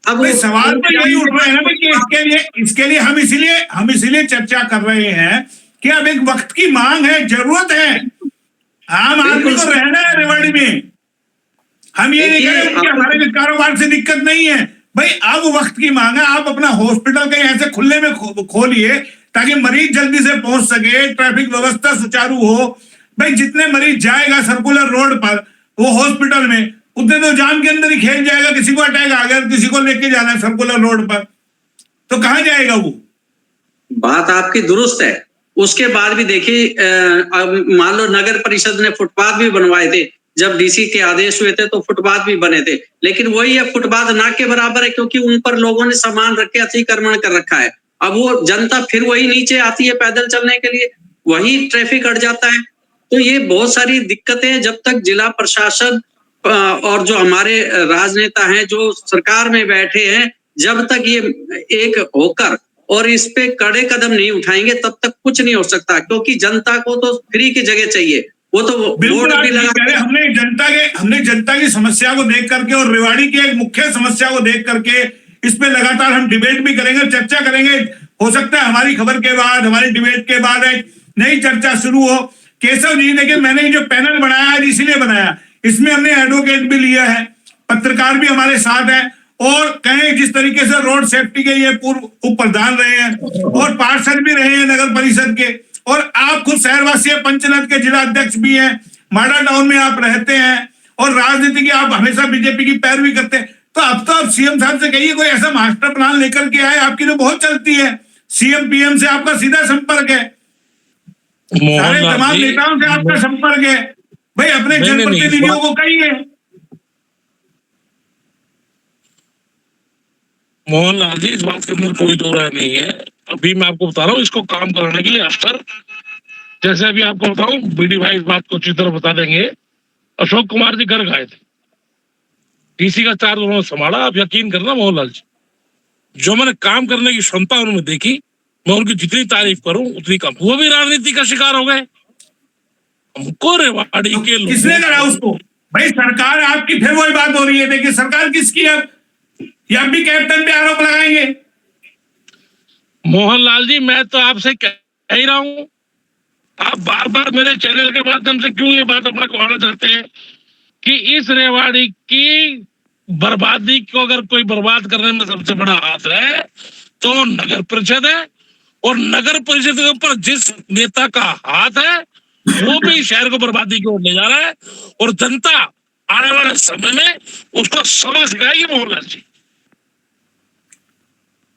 अब सवाल तो यही उठ रहा है ना कि इसके लिए हम इसीलिए चर्चा कर रहे हैं कि अब एक वक्त की मांग है, जरूरत है, आम आदमी को रहना है रेवाड़ी में। हम ये नहीं कह रहे कि हमारे कारोबार से दिक्कत नहीं है भाई, अब वक्त की मांग है, आप अपना हॉस्पिटल कहीं ऐसे खुले में खोलिए ताकि मरीज जल्दी से पहुंच सके, ट्रैफिक व्यवस्था सुचारू हो। भाई जितने मरीज जाएगा सर्कुलर रोड पर वो हॉस्पिटल में, उतने तो जाम के अंदर ही खेल जाएगा। किसी को अटैक आ गया, किसी को लेके जाना है सर्कुलर रोड पर, तो कहां जाएगा वो? बात आपकी दुरुस्त है। उसके बाद भी देखिए, मान लो नगर परिषद ने फुटपाथ भी बनवाए थे, जब डीसी के आदेश हुए थे तो फुटपाथ भी बने थे, लेकिन वही है, फुटपाथ ना के बराबर है, क्योंकि उन पर लोगों ने सामान रख के अतिक्रमण कर रखा है। अब वो जनता फिर वही नीचे आती है पैदल चलने के लिए, वही ट्रैफिक अट जाता है। तो ये बहुत सारी दिक्कतें, जब तक जिला प्रशासन और जो हमारे राजनेता हैं जो सरकार में बैठे हैं, जब तक ये एक होकर और इस पे कड़े कदम नहीं उठाएंगे, तब तक कुछ नहीं हो सकता, क्योंकि जनता को तो फ्री की जगह चाहिए। वो तो बोर्ड भी लगा, हमने जनता की समस्या को देख करके और रेवाड़ी की एक मुख्य समस्या को देख करके इस पे लगातार हम डिबेट भी करेंगे, चर्चा करेंगे। हो सकता है हमारी खबर के बाद, हमारी डिबेट के बाद एक नई चर्चा शुरू हो। केशव जी, देखिए मैंने जो पैनल बनाया है इसीलिए बनाया, इसमें हमने एडवोकेट भी लिया है, पत्रकार भी हमारे साथ है, और कहें जिस तरीके से रोड सेफ्टी के ये पूर्व उप प्रधान रहे हैं और पार्षद भी रहे हैं नगर परिषद के, और आप खुद शहरवासी पंचनद के जिला अध्यक्ष भी हैं, माडा टाउन में आप रहते हैं, और राजनीति की आप हमेशा बीजेपी की पैरवी करते हैं। तो अब तो आप सीएम साहब से कहिए कोई ऐसा मास्टर प्लान लेकर के आए, आपकी तो बहुत चलती है, सीएम पीएम से आपका सीधा संपर्क है, सारे तमाम नेताओं से आपका संपर्क है, भाई अपने जनप्रतिनिधियों को कहिए। मोहनलाल जी, इस बात के अंदर कोई दो राय नहीं है। अभी मैं आपको बता रहा हूँ, इसको काम कराने के लिए अफसर, जैसे अभी आपको बताऊं, बीडी भाई इस बात को अच्छी तरह बता देंगे, अशोक कुमार जी घर गए थे, डीसी का चार्ज उन्होंने संभाला। आप यकीन करना मोहनलाल जी, जो मैंने काम करने की क्षमता उन्होंने देखी, मैं उनकी जितनी तारीफ करूं उतनी कम। वो भी राजनीति का शिकार हो गए। हमको रेवाड़ी के लोग, किसने करा उसको? भाई सरकार आपकी, फिर वही बात हो रही है, देखिए सरकार किसकी है, या भी कैप्टन पे आरोप लगाएंगे। मोहनलाल जी, मैं तो आपसे कह ही रहा हूं, आप बार बार मेरे चैनल के माध्यम से क्यों ये बात अपना कहना चाहते हैं कि इस रेवाड़ी की बर्बादी को अगर कोई बर्बाद करने में सबसे बड़ा हाथ है तो नगर परिषद है, और नगर परिषद के ऊपर जिस नेता का हाथ है वो भी शहर को बर्बादी की ओर ले जा रहा है, और जनता आने वाले समय में उसको सबक सिखाएगी। मोहनलाल जी,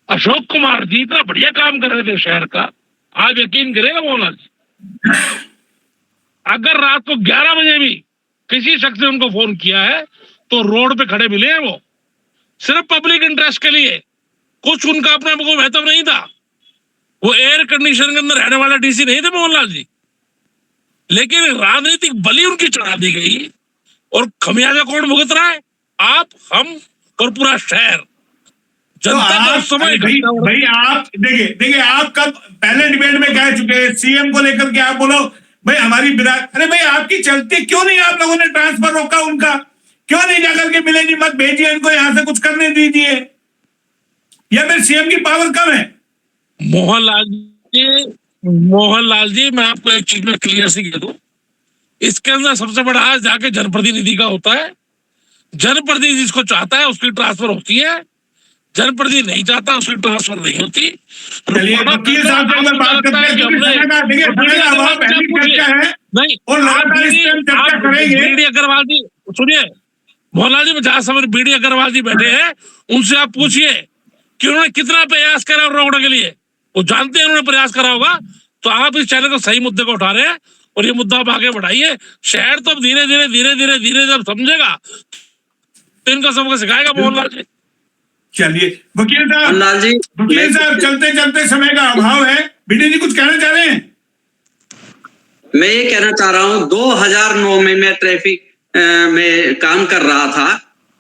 अशोक कुमार जी इतना बढ़िया काम कर रहे थे शहर का, आप यकीन करेगा मोहनलाल जी, अगर रात को 11 बजे भी किसी शख्स ने उनको फोन किया है तो रोड पे खड़े मिले हैं वो, सिर्फ पब्लिक इंटरेस्ट के लिए, कुछ उनका अपना कोई महत्व नहीं था। वो एयर कंडीशन के अंदर रहने वाला डीसी नहीं थे मोहनलाल जी, लेकिन राजनीतिक बलि उनकी चढ़ा दी गई और खमियाजा कौन भुगत रहा है? आप, हम और पूरा शहर, तो जनता को आप उस समय भाई आप देखिए आप कब पहले डिबेट में कह चुके हैं सीएम को लेकर के, आप बोलो भाई हमारी अरे भाई आपकी चलती क्यों नहीं, आप लोगों ने ट्रांसफर रोका उनका, क्यों नहीं जाकर के मिले जी मत भेजिए इनको, यहां से कुछ करने दीजिए, या फिर सीएम की पावर कम है? मोहनलाल जी मैं आपको एक चीज में क्लियर सी कह दूं, इसके अंदर सबसे बड़ा आज जाके जनप्रतिनिधि का होता है। जनप्रतिनिधि जिसको चाहता है उसकी ट्रांसफर होती है, जनप्रतिनिधि नहीं चाहता उसकी ट्रांसफर नहीं होती। चलिए वकील साहब से अगर बात करते हैं, देखिए समय का अभाव पहली चर्चा है नहीं, और लगातार इस पर चर्चा करेंगे। बीडी अग्रवाल जी सुनिए, मोहनलाल जी जहां समय बीडी अग्रवाल जी बैठे हैं उनसे आप पूछिए कि उन्होंने कितना प्रयास करा रोकने के लिए, वो जानते हैं उन्होंने प्रयास करा होगा। तो आप इस चैनल को सही मुद्दे को उठा रहे हैं और ये मुद्दा आप आगे बढ़ाइए। शहर तो अब धीरे धीरे जब समझेगा तो इनका सबको सिखाएगा मोहनलाल जी। चलिए वकील मोहनलाल जी, साहब चलते चलते समय का अभाव है, बीडी जी कुछ कहना चाह रहे हैं? मैं ये कहना चाह रहा हूँ 2009 में मैं ट्रैफिक में काम कर रहा था,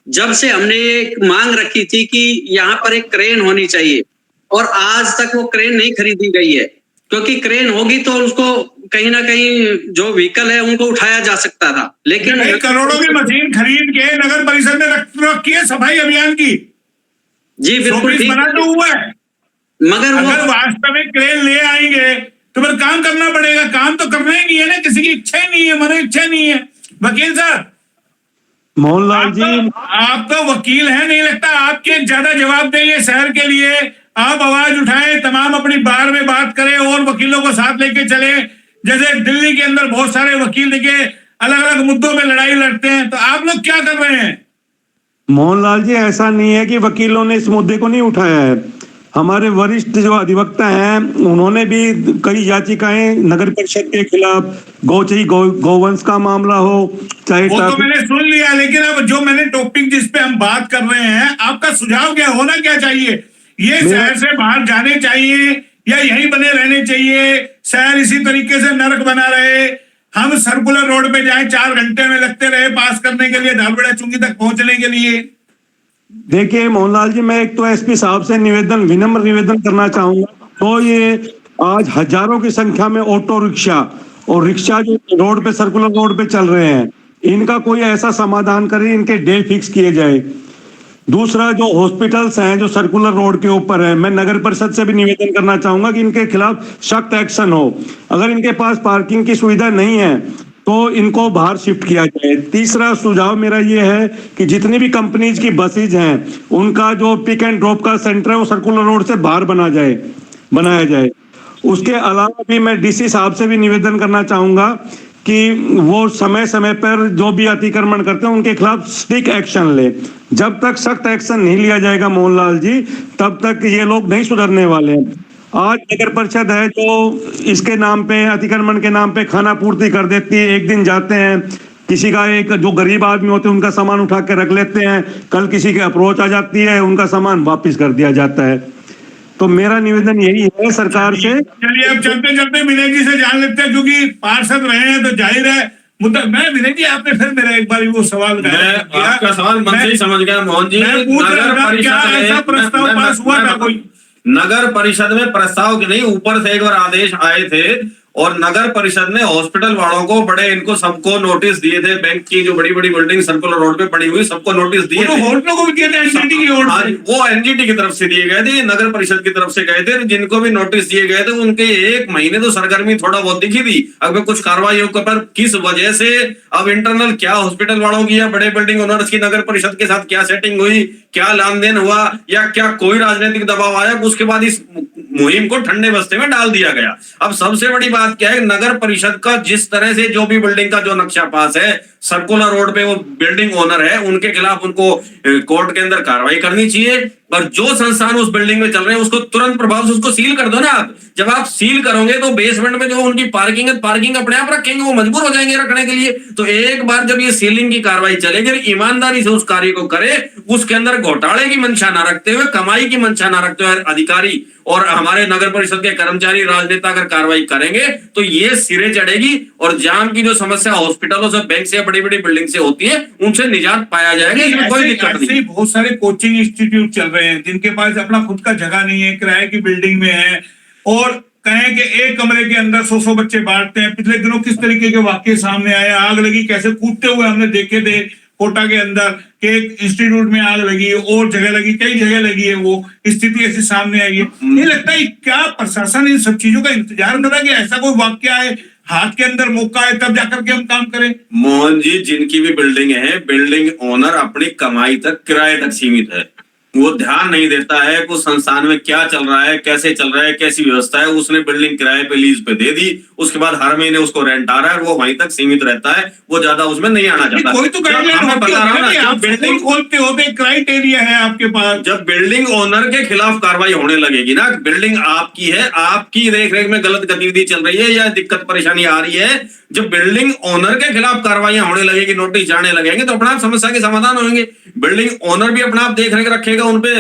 जब से हमने एक मांग रखी थी कि यहाँ पर एक क्रेन होनी चाहिए, और आज तक वो क्रेन नहीं खरीदी गई है, क्योंकि क्रेन होगी तो उसको कहीं ना कहीं जो व्हीकल है उनको उठाया जा सकता था, लेकिन करोड़ों की मशीन खरीद के नगर परिषद ने रखी है सफाई अभियान की, जी बिल्कुल ठीक, बना तो हुआ है, मगर अगर वास्तविक क्रेन ले आएंगे तो फिर काम करना पड़ेगा, काम तो करना ही नहीं है ना, किसी की इच्छा ही नहीं है, मन इच्छा नहीं है। वकील साहब मोहनलाल जी, आप तो वकील हैं, नहीं लगता आपके ज्यादा जवाब देंगे शहर के लिए, आप आवाज उठाएं, तमाम अपनी बार में बात करें और वकीलों को साथ लेके चले। जैसे दिल्ली के अंदर बहुत सारे वकील देखिए अलग अलग मुद्दों पे लड़ाई लड़ते हैं, तो आप लोग क्या कर रहे हैं? मोहनलाल जी ऐसा नहीं है कि वकीलों ने इस मुद्दे को नहीं उठाया है, हमारे वरिष्ठ जो अधिवक्ता हैं उन्होंने भी कई याचिकाएं नगर परिषद के खिलाफ, गौवंश का मामला हो चाहे, वो तो मैंने सुन लिया, लेकिन अब जो मैंने टॉपिक जिस पे हम बात कर रहे हैं, आपका सुझाव क्या होना क्या चाहिए? ये शहर से बाहर जाने चाहिए या यहीं बने रहने चाहिए? शहर इसी तरीके से नरक बना रहे, हम सर्कुलर रोड पे जाए 4 घंटे में लगते रहे पास करने के लिए, धालबेड़ा चुंगी तक पहुंचने के लिए। देखिए मोहनलाल जी, मैं एक तो एसपी साहब से विनम्र निवेदन करना चाहूंगा, तो ये आज हजारों की संख्या में ऑटो रिक्शा और रिक्शा जो रोड पे सर्कुलर रोड पे चल रहे हैं, इनका कोई ऐसा समाधान करे, इनके डे फिक्स किए जाए। दूसरा, जो हॉस्पिटल्स हैं जो सर्कुलर रोड के ऊपर है, मैं नगर परिषद से भी निवेदन करना चाहूंगा कि इनके खिलाफ सख्त एक्शन हो। अगर इनके पास पार्किंग की सुविधा नहीं है तो इनको बाहर शिफ्ट किया जाए। तीसरा सुझाव मेरा ये है कि जितनी भी कंपनीज की बसेज हैं उनका जो पिक एंड ड्रॉप का सेंटर है वो सर्कुलर रोड से बाहर बनाया जाए। उसके अलावा भी मैं डीसी साहब से भी निवेदन करना चाहूंगा कि वो समय समय पर जो भी अतिक्रमण करते हैं उनके खिलाफ स्ट्रिक्ट एक्शन ले। जब तक सख्त एक्शन नहीं लिया जाएगा मोहनलाल जी, तब तक ये लोग नहीं सुधरने वाले हैं। आज नगर परिषद है जो इसके नाम पे, अतिक्रमण के नाम पे खाना पूर्ति कर देती है। एक दिन जाते हैं, किसी का एक जो गरीब आदमी होते हैं उनका सामान उठा के रख लेते हैं, कल किसी की अप्रोच आ जाती है, उनका सामान वापस कर दिया जाता है। तो मेरा निवेदन यही है सरकार से। चलिए अब चलते चलते विनय जी से जान लेते हैं, क्योंकि पार्षद रहे हैं तो जाहिर है मुद्दा। मैं विनय जी, आपने फिर मेरा एक बार वो सवाल आपका सवाल मन से ही समझ गया मोहन जी। मैं पूछ रहा था क्या ऐसा प्रस्ताव पास हुआ था कोई? नगर परिषद में प्रस्ताव की नहीं, ऊपर से एक बार आदेश आए थे और नगर परिषद ने हॉस्पिटल वालों को बड़े, इनको सबको नोटिस दिए थे। बैंक की जो बड़ी बड़ी बिल्डिंग सर्कुलर रोड पे पड़ी हुई सबको नोटिस दिए थे। होटलों को भी दिए थे एनजीटी की ओर से। वो एनजीटी की तरफ से दिए गए थे, नगर परिषद की तरफ से गए थे। जिनको भी नोटिस दिए गए थे उनके 1 महीने तो सरगर्मी थोड़ा बहुत दिखी थी। अब कुछ कार्रवाइयों पर किस वजह से, अब इंटरनल क्या हॉस्पिटल वालों की या बड़े बिल्डिंग ओनर्स की नगर परिषद के साथ क्या सेटिंग हुई, क्या लेन देन हुआ, या क्या कोई राजनीतिक दबाव आया, उसके बाद इस मुहिम को ठंडे बस्ते में डाल दिया गया। अब सबसे बड़ी बात क्या है, नगर परिषद का जिस तरह से जो भी बिल्डिंग का जो नक्शा पास है, सर्कुलर रोड पे वो बिल्डिंग ओनर है, उनके खिलाफ उनको कोर्ट के अंदर कार्रवाई करनी चाहिए। और जो संस्थान उस बिल्डिंग में चल रहे हैं उसको तुरंत प्रभाव से उसको सील कर दो ना आप। जब आप सील करोगे तो बेसमेंट में जो उनकी पार्किंग है, पार्किंग अपने आप रखेंगे, वो मजबूर हो जाएंगे रखने के लिए। तो एक बार जब ये सीलिंग की कार्रवाई चलेगी, ईमानदारी से उस कार्य को करे, उसके अंदर घोटाले की मंशा ना रखते हुए, कमाई की मंशा ना रखते हुए अधिकारी और हमारे नगर परिषद के कर्मचारी, राजनेता अगर कार्रवाई करेंगे तो ये सिरे चढ़ेगी और जाम की जो समस्या हॉस्पिटलों से, बैंक से, बड़ी बड़ी बिल्डिंग से होती है, उनसे निजात पाया जाएगा। इसमें कोई दिक्कत नहीं। बहुत सारे कोचिंग इंस्टीट्यूट चल रहे हैं जिनके पास अपना खुद का जगह नहीं है, किराए की बिल्डिंग में है, और कहें कि एक कमरे के अंदर 100 बच्चे बांटते हैं। पिछले दिनों किस तरीके के वाकये सामने आए, आग लगी, कैसे कूदते हुए हमने देखे थे कोटा के अंदर कि एक इंस्टीट्यूट में आग लगी और जगह लगी, कई जगह लगी है, वो स्थिति ऐसी सामने आई है। नहीं लगता है क्या प्रशासन इन सब चीजों का इंतजार कर रहा है कि ऐसा कोई वाकया है, हाथ के अंदर मौका है, तब जाकर के हम काम करें? मोहन जी, जिनकी भी बिल्डिंग है, बिल्डिंग ओनर अपनी कमाई तक, किराए तक सीमित है। वो ध्यान नहीं देता है कि उस संस्थान में क्या चल रहा है, कैसे चल रहा है, कैसी व्यवस्था है। उसने बिल्डिंग किराए पे, लीज पे दे दी, उसके बाद हर महीने उसको रेंट आ रहा है, वो वहीं तक सीमित रहता है, वो ज्यादा उसमें नहीं आना चाहता। कोई तो बिल्डिंग खोलते होते क्राइटेरिया है आपके पास। जब बिल्डिंग ओनर के खिलाफ कार्रवाई होने लगेगी ना, बिल्डिंग आपकी है, आपकी देखरेख में गलत गतिविधि चल रही है या दिक्कत परेशानी आ रही है, जब बिल्डिंग ओनर के खिलाफ कार्रवाइयां होने लगेगी, नोटिस जाने लगेंगे, तो अपना आप समस्या के समाधान होंगे। बिल्डिंग ओनर भी अपना आप देखरेख रखेगा, उनपे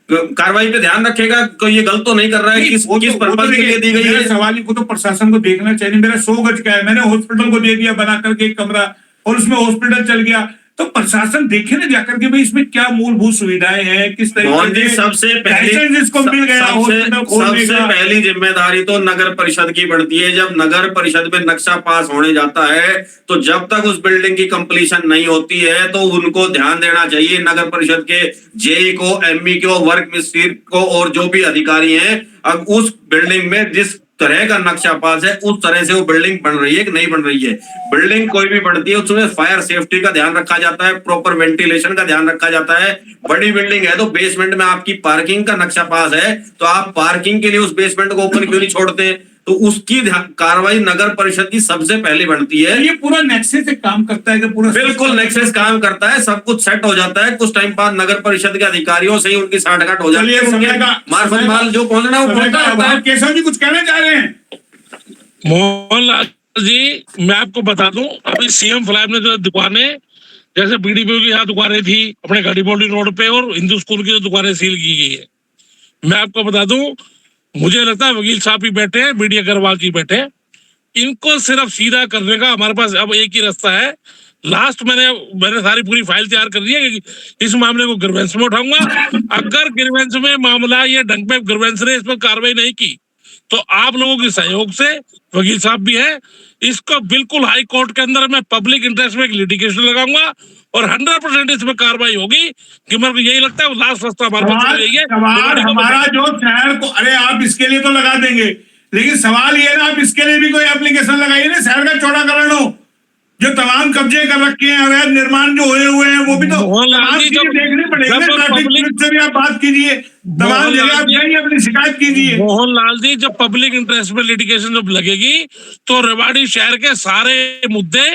कार्रवाई पे ध्यान रखेगा, कोई ये गलत तो नहीं कर रहा है, किस पर्पज के लिए दी गई है। सवाल को तो प्रशासन को देखना चाहिए। मेरा 100 गज का है, मैंने हॉस्पिटल को दे दिया बना करके एक कमरा, और उसमें हॉस्पिटल चल गया, तो प्रशासन देखे ना जाकर के भाई इसमें क्या मूलभूत सुविधाएं हैं, किस तरीके से सबसे पहली इसको मिल गया हॉस्पिटल खोलने सबसे का। पहली जिम्मेदारी तो नगर परिषद की बढ़ती है। जब नगर परिषद में नक्शा पास होने जाता है तो जब तक उस बिल्डिंग की कंप्लीशन नहीं होती है तो उनको ध्यान देना चाहिए, नगर परिषद के जेई को, एमई को, वर्क मिस्त्री को और जो भी अधिकारी हैं। अब उस बिल्डिंग में जिस तरह का नक्शा पास है उस तरह से वो बिल्डिंग बन रही है कि नहीं बन रही है। बिल्डिंग कोई भी बनती है उसमें फायर सेफ्टी का ध्यान रखा जाता है, प्रॉपर वेंटिलेशन का ध्यान रखा जाता है। बड़ी बिल्डिंग है तो बेसमेंट में आपकी पार्किंग का नक्शा पास है तो आप पार्किंग के लिए उस बेसमेंट को ओपन क्यों नहीं छोड़ते? तो उसकी कार्रवाई नगर परिषद की सबसे पहले बनती है। ये पूरा नेक्सेस से काम करता है कि पूरा? बिल्कुल नेक्सेस काम करता है, सब कुछ सेट हो जाता है, कुछ टाइम बाद नगर परिषद के अधिकारियों से ही उनकी साठगांठ हो जाती है, मार्फत माल जो पहुंचना वो पहुंचता है। केशव जी कुछ कहना चाह रहे हैं? मोहनलाल जी, मैं आपको बता दूं, अभी सीएम फ्लैट में जो दुकानें, जैसे बीडीपीओ की यहाँ दुकानें थी अपने गढ़ीबोली रोड पे, और हिंदू स्कूल की जो दुकानें सील की गई है, मैं आपको बता दूं, मुझे लगता है वकील साहब ही बैठे हैं, बीडी अग्रवाल जी बैठे हैं, इनको सिर्फ सीधा करने का हमारे पास अब एक ही रास्ता है। लास्ट मैंने सारी पूरी फाइल तैयार कर दी है कि इस मामले को ग्रीवेंस में उठाऊंगा। अगर ग्रीवेंस में मामला ये ढंग पे ग्रीवेंस ने इस पर कार्रवाई नहीं की तो आप लोगों के सहयोग से, वकील साहब भी है, इसको बिल्कुल हाई कोर्ट के अंदर मैं पब्लिक इंटरेस्ट में एक लिटिगेशन लगाऊंगा और 100% इसमें कार्रवाई होगी। कि मेरे को यही लगता है लास्ट रास्ता हमारे पास यही है। हमारा जो शहर को, अरे आप इसके लिए तो लगा देंगे, लेकिन सवाल ये है ना, आप इसके लिए भी कोई एप्लीकेशन लगाइए ना, शहर का चौड़ाकरण हो, जो तमाम कब्जे कर रखे हैं, अवैध निर्माण जो हुए हैं वो भी तो देखने पड़ेंगे। ट्रैफिक से भी आप बात कीजिए, तमाम जगह आप जाइए, अपनी शिकायत कीजिए। मोहनलाल जी, जब पब्लिक इंटरेस्ट में लिटिगेशन जब लगेगी तो रेवाड़ी शहर के सारे मुद्दे,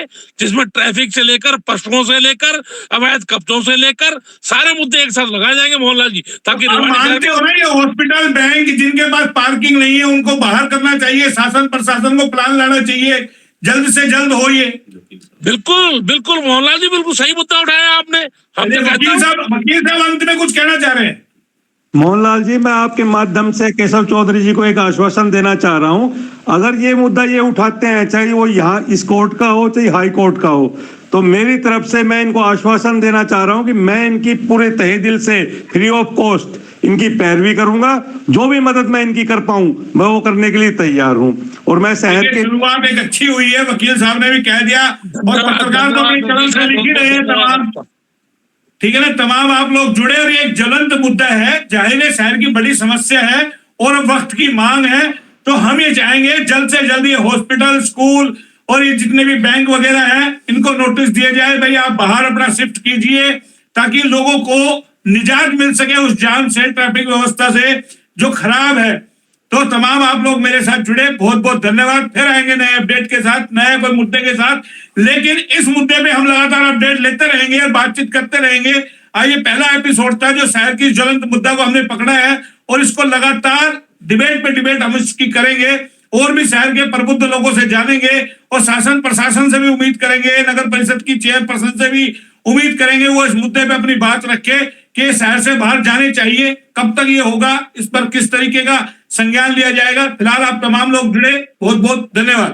जिसमें ट्रैफिक से लेकर, पशुओं से लेकर, अवैध कब्जों से लेकर, सारे मुद्दे एक साथ लगाए जाएंगे मोहनलाल जी, ताकि मानते हो ना, ये हॉस्पिटल, बैंक जिनके पास पार्किंग नहीं है उनको बाहर करना चाहिए, शासन प्रशासन को प्लान लाना चाहिए, जल्द से जल्द हो ये। बिल्कुल बिल्कुल मोहनलाल जी, बिल्कुल सही मुद्दा उठाया आपने। वकील साहब अंत में कुछ कहना चाह रहे हैं? मोहनलाल जी, मैं आपके माध्यम से केशव चौधरी जी को एक आश्वासन देना चाह रहा हूं, अगर ये मुद्दा ये उठाते हैं, चाहे वो यहाँ इस कोर्ट का हो चाहे हाई कोर्ट का हो, तो मेरी तरफ से मैं इनको आश्वासन देना चाह रहा हूं कि मैं इनकी पूरे तहे दिल से फ्री ऑफ कॉस्ट इनकी पैरवी करूंगा। जो भी मदद मैं इनकी कर पाऊं मैं वो करने के लिए तैयार हूं। और मैं शहर की शुरुआत एक अच्छी हुई है, वकील साहब ने भी कह दिया और पत्रकार तो चलन से लिख ही रहे हैं तमाम, ठीक है ना, तमाम आप लोग जुड़े। और ये एक ज्वलंत मुद्दा है, जाहिर है शहर की बड़ी समस्या है और वक्त की मांग है, तो हम ये चाहेंगे जल्द से जल्द ये हॉस्पिटल, स्कूल और ये जितने भी बैंक वगैरह हैं इनको नोटिस दिया जाए, भाई आप बाहर अपना शिफ्ट कीजिए, ताकि लोगों को निजात मिल सके उस जाम से, ट्रैफिक व्यवस्था से जो खराब है। तो तमाम आप लोग मेरे साथ जुड़े, बहुत बहुत धन्यवाद। फिर आएंगे नए अपडेट के साथ, नए कोई मुद्दे के साथ, लेकिन इस मुद्दे पे हम लगातार अपडेट लेते रहेंगे और बातचीत करते रहेंगे। ये पहला एपिसोड था जो शहर की ज्वलंत मुद्दा को हमने पकड़ा है और इसको लगातार डिबेट पे डिबेट हम इसकी करेंगे और भी शहर के प्रबुद्ध लोगों से जानेंगे और शासन प्रशासन से भी उम्मीद करेंगे, नगर परिषद की चेयरपर्सन से भी उम्मीद करेंगे वो इस मुद्दे पे अपनी बात रखे कि शहर से बाहर जाने चाहिए। कब तक ये होगा, इस पर किस तरीके का संज्ञान लिया जाएगा। फिलहाल आप तमाम लोग जुड़े, बहुत बहुत धन्यवाद।